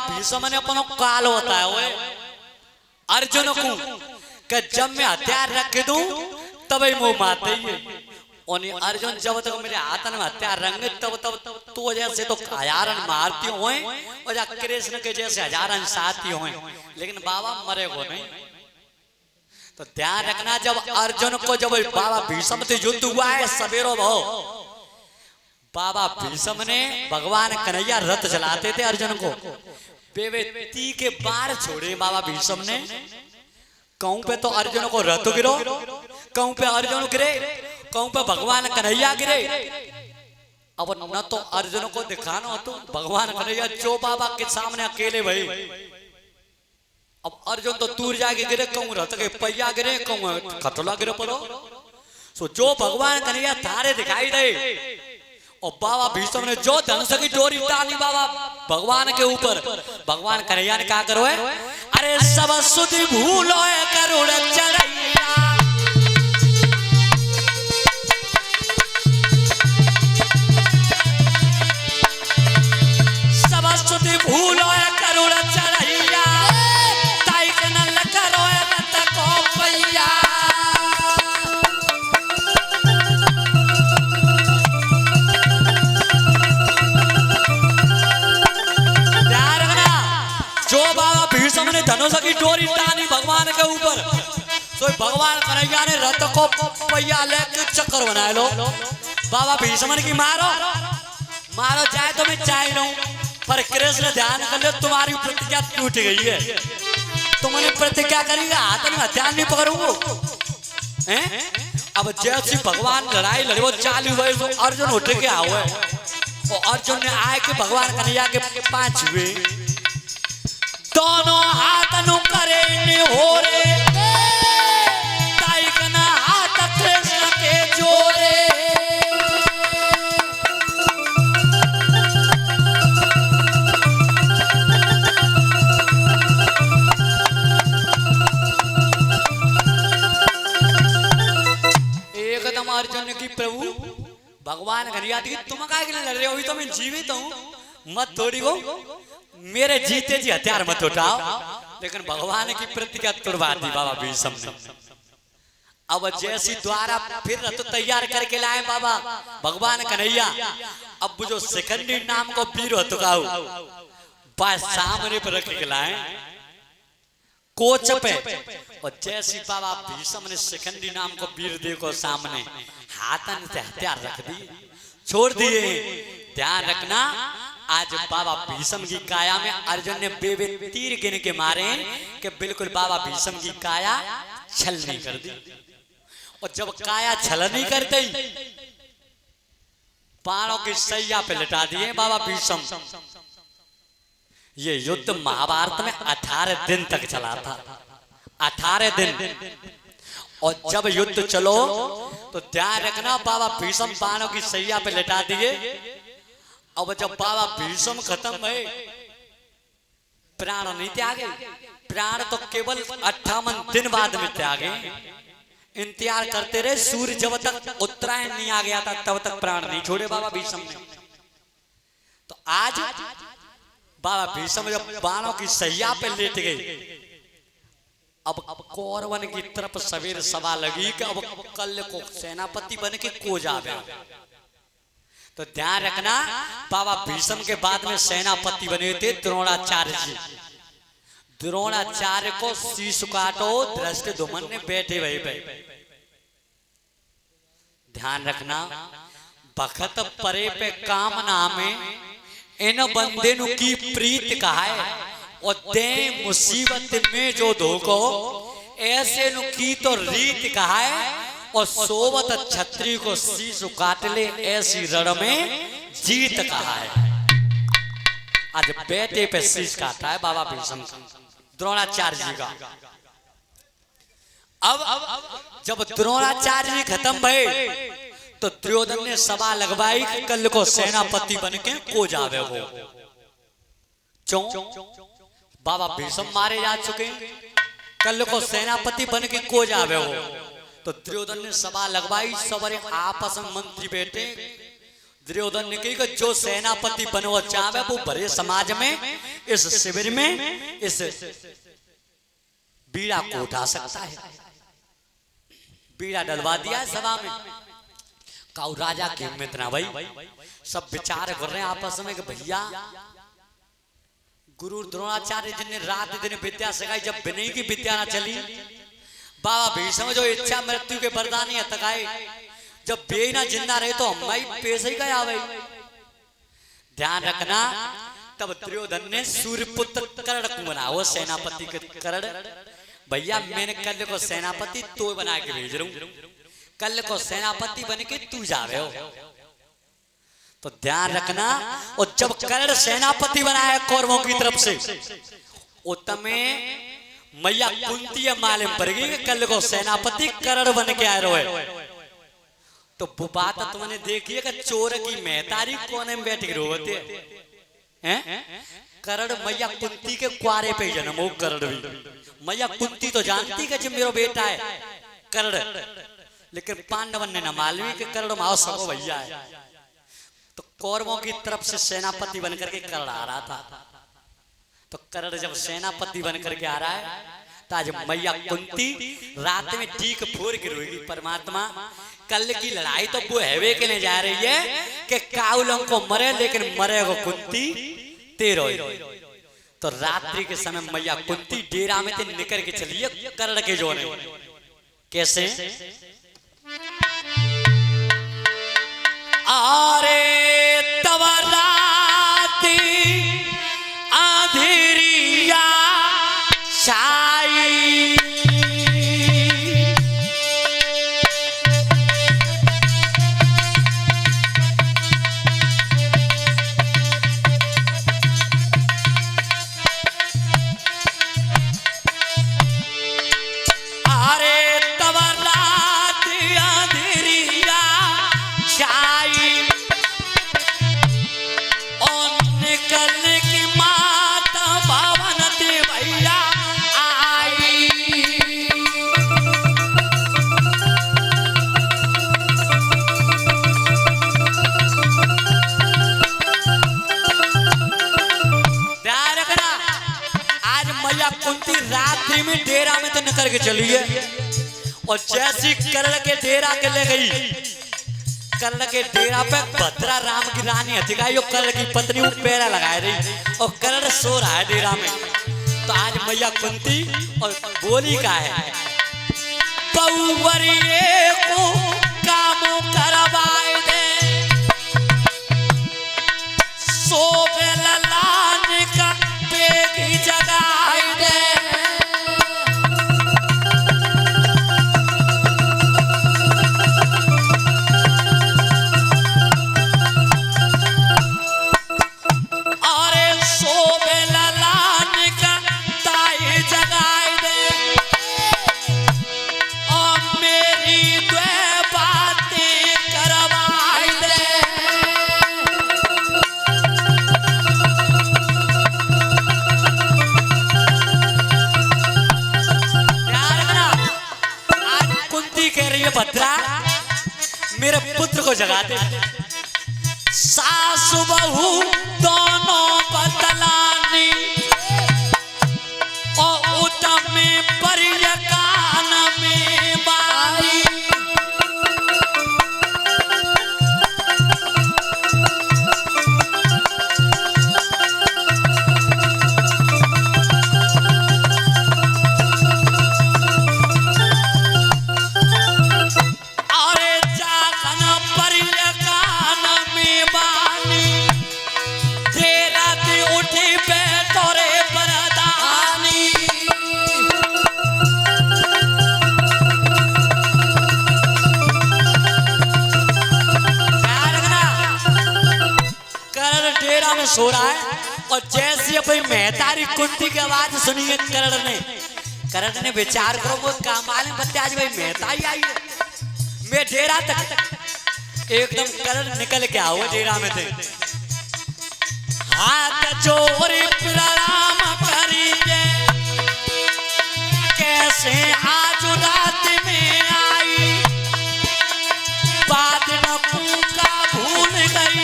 भीष्म ने अपनो काल होता है वो अर्जुन को कि जब मैं हथियार रख दूं तब ही मुंह मारते ही और अर्जुन जब तक मेरे हाथ में हथियार रंगे तब तब तो जैसे तो हजारन मारती हुए और जा कृष्ण के जैसे हजारन साथी हुए, लेकिन बाबा मरे को नहीं। तो ध्यान रखना जब अर्जुन को जब बाबा भीष्म से युद्ध हुआ है सवेरो भाव, बाबा भीष्म ने भगवान कन्हैया रथ चलाते थे अर्जुन को बेवेती के बार छोड़े बाबा भीष्म ने। कहूं पे तो अर्जुन को रथ गिरो, कहूं पे अर्जुन गिरे, कहूं पे भगवान कन्हैया गिरे। अब न तो अर्जुन को दिखाना हो तो भगवान कन्हैया जो बाबा के सामने अकेले भाई। अब अर्जुन तो दूर जाके गिरे, कहूं रथ के पहिया गिरे, कहूं खटोला गिरे पड़ो। सो जो भगवान कन्हैया थारे दिखाई दे और बाबा भीष्म ने जो धनुष की डोरी टानी बाबा भगवान के ऊपर, भगवान कन्हैया ने क्या करो है, अरे सब सुधि भूलो है करुण चढ़ैया, सब सुधि भूलो है करुण चढ़ैया, ताइक न करो है रत को पैया। जो बाबा भीष्म ने धनुष की डोरी टानी भगवान के ऊपर, तो भगवान कन्हैया ने रथ को पहिया लेके चक्कर बना लो। बाबा भीष्म की मारो मारो चाहे तो मैं चाह रहा हूं, पर कृष्ण ध्यान कर लो तुम्हारी प्रतिज्ञा टूट गई है। तुमने प्रतिज्ञा करेगा हाथ में हथियार नहीं पकड़ूंगा। अब जैसी भगवान लड़ाई लड़े वो चालू हुए तो अर्जुन उठ के आओ है, और अर्जुन ने आए कि भगवान कन्हैया के पांच हुए, दोनों हाथ नु करे ने हो रे, ताइक ना हाथ कृष्ण के जोरे। एकदम अर्जुन ने की प्रभु भगवान कन्हैया की तुम काहे के लिए लड़ रहे हो, अभी तो मैं जीवित हूं, मत थोड़ी हो मेरे जीते जी हथियार मत उठाओ। लेकिन भगवान की प्रतिज्ञा तोड़वा दी बाबा भीष्म ने। अब जैसी द्वारा फिर रथ तैयार करके लाए बाबा भगवान कन्हैया, अब जो शिखंडी नाम को वीर हतुकाऊ बस सामने पर रख के लाए कोच पे, और जैसी बाबा भीष्म ने शिखंडी नाम को वीर देव को सामने हाथन से हथियार रख दी, छोड़ दिए। ध्यान रखना आज बाबा भीष्म की काया में अर्जुन ने बेबे तीर गिन के मारे कि बिल्कुल बाबा भीष्म की काया छल नहीं कर दी। और जब काया छल नहीं कर दी, बाणों की सैया पे लटा दिए बाबा भीष्म। ये युद्ध महाभारत में 18 दिन तक चला था, 18 दिन। और जब युद्ध चलो तो ध्यान रखना बाबा भीष्म बाणों की सैया पे लटा दिए। अब जब बाबा भीष्म खत्म भये, प्राण नहीं त्यागे, प्राण तो केवल 58 दिन बाद में त्यागे। इंतजार करते रहे सूर्य जब तक उत्तरायण नहीं आ गया था तब तक प्राण नहीं छोड़े बाबा भीष्म ने। तो आज बाबा भीष्म जब बाणों की सैया पे लेट गए, अब कौरवन की तरफ सवेर सभा लगी कि अब कल को सेनापति बन के को जावे। तो ध्यान रखना बाबा भीष्म के बाद में सेनापति बने थे द्रोणाचार्य जी। द्रोणाचार्य को शीश काटो धृष्टद्युम्न ने बैठे हुए। ध्यान रखना बखत परे पे कामना में इन बंदे नु की प्रीत कहा है, और दे मुसीबत में जो धोखो ऐसे नु की तो रीत कहा है, और सोवत छत्री को शीश काट ले ऐसी रण में जीत कहा है। आज बेटे पे शीश काटा है बाबा भीष्म द्रोणाचार्य जी का। अब जब द्रोणाचार्य जी खत्म भये तो दुर्योधन ने सभा लगवाई कि कल को सेनापति बन के को जावे हो। क्यों? बाबा भीष्म मारे जा चुके, कल को सेनापति बन के को जावे हो। तो दुर्योधन ने सभा लगवाई, सबरे आपस में मंत्री बैठे, दुर्योधन ने कही कि जो सेनापति बनना चाहे वो भरे समाज में इस शिविर में इस बीड़ा को उठा सकता है। बीड़ा डलवा दिया सभा में। काऊ राजा की हिम्मत ना भाई, सब विचार कर रहे हैं आपस में कि भैया गुरु द्रोणाचार्य जी ने रात दिन विद्या सिखाई, जब विनय की विद्या ना चली, बाबा भीष्म जो इच्छा मृत्यु के वरदानी है तकाए, जब बे ना जिंदा रहे तो हम भाई पैसे ही गया भाई। ध्यान रखना, तब दुर्योधन ने सूर्यपुत्र कर्ण को बनाओ सेनापति के। कर्ण भैया मैंने कल को सेनापति तो बना के भेज रहा हूं, कल को सेनापति बन के तू जा रहे हो, तो ध्यान रखना। और जब कर्ण सेनापति बनाया कौरवों की तरफ से, उत्तमे मैया कुंती मालूम पड़ गई कि कल को सेनापति कर्ण बन के आ रहे हो। तो वो बात तुमने देखी है कि चोर की मेहतारी कोने में बैठ के रोते हैं। कर्ण मैया कुंती के कुआरे पे जन्म हो। कर्ण भी मैया कुंती तो जानती कि मेरा बेटा है कर्ण, लेकिन पांडवन ने न मालूम कि कर्ण माओ सको भैया है। तो कौरवों की तरफ से सेनापति बनकर के कर्ण आ रहा था। तो कर्ण जब सेनापति बनकर के आ रहा है तो आज मैया कुंती रात में टीक फोड़ के रोएगी। परमात्मा कल की लड़ाई तो वो हैवे के लिए जा रही है कि काउलों को मरे, लेकिन मरे को कुंती तेरो। तो रात्रि के समय मैया कुंती डेरा में से निकल के चलिए कर्ण के जोने। कैसे? आरे तब राती अंधेरिया छाई, रात्रि में डेरा में तो निकल के चली है। और जैसी कर्ण के डेरा के ले गई, कर्ण के डेरा पे भद्रा राम की रानी हथिकाई और कर्ण की पत्नी वो पैरा लगाए रही और कर्ण सो रहा है डेरा में। तो आज मैया कुंती और बोली का है, पौवरिये को कामों करवाए दे, सोवे ललान का बेगी जगाए दे। भद्रा मेरे पुत्र को जगा दे। सासु बहू दोनों बतलानी और उत्तम में परियकान में बारी। सो रहा है और जैसे अपनी मेहतारी कुंती की आवाज सुनी है कर्ण ने विचार करो वो कामाल में बत्ते आज भाई मेहतारी आई है। मैं डेरा तक एकदम कर्ण निकल के आओ डेरा में थे। हाथ जोड़ प्रणाम करिए, कैसे आज रात में आई, बात न पूका भूल गई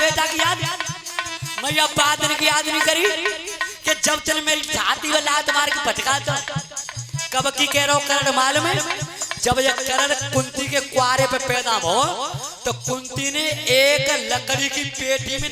बेटा की याद मैं अब बात की याद नहीं करी कि जब चल मेरी छाती में लात मार के पटका तो कब की कह रहा हूँ करण मालूम है जब ये करण कुंती के कुआरे पे पैदा हो तो कुंती ने एक लकड़ी की पेटी में